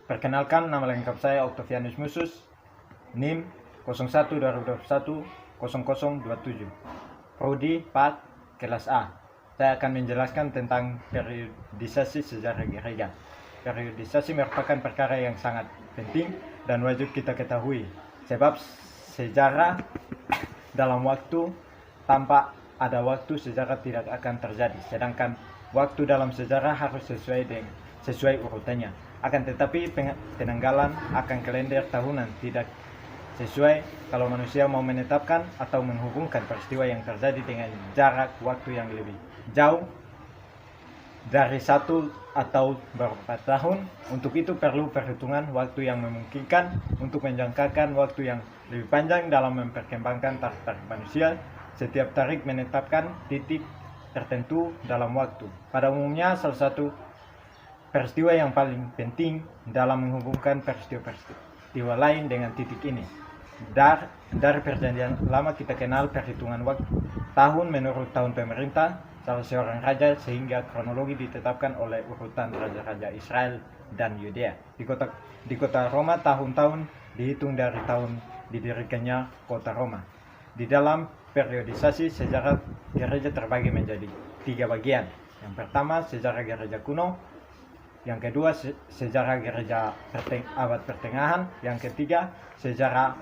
Perkenalkan, nama lengkap saya Octavianus Musus, NIM 01/2021 0027, Prodi 4, kelas A. Saya akan menjelaskan tentang periodisasi sejarah gereja. Periodisasi merupakan perkara yang sangat penting dan wajib kita ketahui, sebab sejarah dalam waktu, tanpa ada waktu sejarah tidak akan terjadi, sedangkan waktu dalam sejarah harus sesuai urutannya. Akan tetapi penanggalan akan kalender tahunan tidak sesuai kalau manusia mau menetapkan atau menghubungkan peristiwa yang terjadi dengan jarak waktu yang lebih jauh dari 1 atau beberapa tahun. Untuk itu perlu perhitungan waktu yang memungkinkan untuk menjangkakan waktu yang lebih panjang dalam memperkembangkan tarik manusia. Setiap tarik menetapkan titik tertentu dalam waktu. Pada umumnya salah satu peristiwa yang paling penting dalam menghubungkan peristiwa lain dengan titik ini. Dari perjanjian lama kita kenal perhitungan waktu tahun menurut tahun pemerintah salah seorang raja, sehingga kronologi ditetapkan oleh urutan raja-raja Israel dan Yudea. Di kota Roma, tahun-tahun dihitung dari tahun didirikannya kota Roma. Di dalam periodisasi sejarah gereja terbagi menjadi 3 bagian. Yang pertama, sejarah gereja kuno. Yang kedua, sejarah gereja abad pertengahan. Yang ketiga, sejarah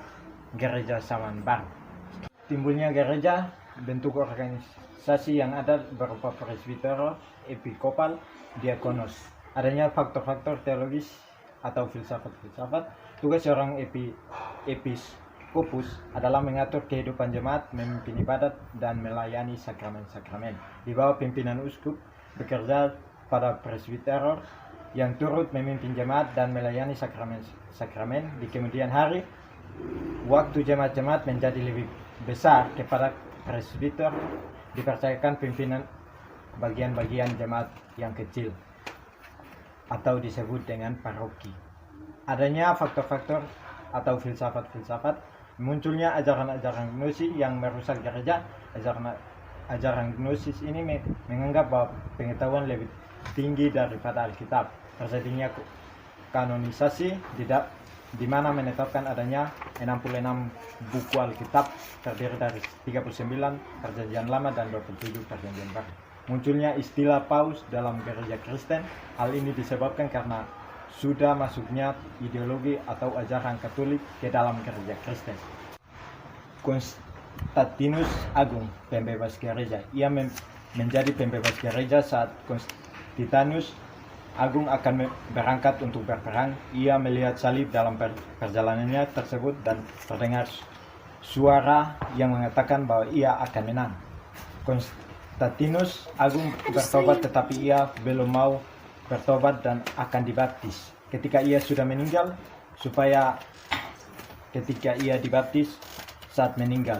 gereja zaman baru. Timbulnya gereja, bentuk organisasi yang ada berupa presbiter, episkopal, diakonos. Adanya faktor-faktor teologis atau filsafat. Tugas seorang episkopus adalah mengatur kehidupan jemaat, memimpin ibadat, dan melayani sakramen-sakramen. Di bawah pimpinan uskup bekerja pada presbiter yang turut memimpin jemaat dan melayani sakramen-sakramen. Di kemudian hari, waktu jemaat-jemaat menjadi lebih besar kepada presbiter, dipercayakan pimpinan bagian-bagian jemaat yang kecil atau disebut dengan paroki. Adanya faktor-faktor atau filsafat, munculnya ajaran-ajaran gnosis yang merusak gereja. Ajaran gnosis ini menganggap bahwa pengetahuan lebih tinggi daripada Alkitab. Terjadinya kanonisasi di mana menetapkan adanya 66 buku Alkitab terdiri dari 39 perjanjian lama dan 27 perjanjian baru. Munculnya istilah paus dalam gereja Kristen. Hal ini disebabkan karena sudah masuknya ideologi atau ajaran Katolik ke dalam gereja Kristen. Konstantinus Agung, pembebas gereja. Ia menjadi pembebas gereja saat Konstantinus Agung akan berangkat untuk berperang. Ia melihat salib dalam perjalanannya tersebut dan terdengar suara yang mengatakan bahwa ia akan menang. Konstantinus Agung bertobat, tetapi ia belum mau bertobat dan akan dibaptis ketika ia sudah meninggal, supaya ketika ia dibaptis saat meninggal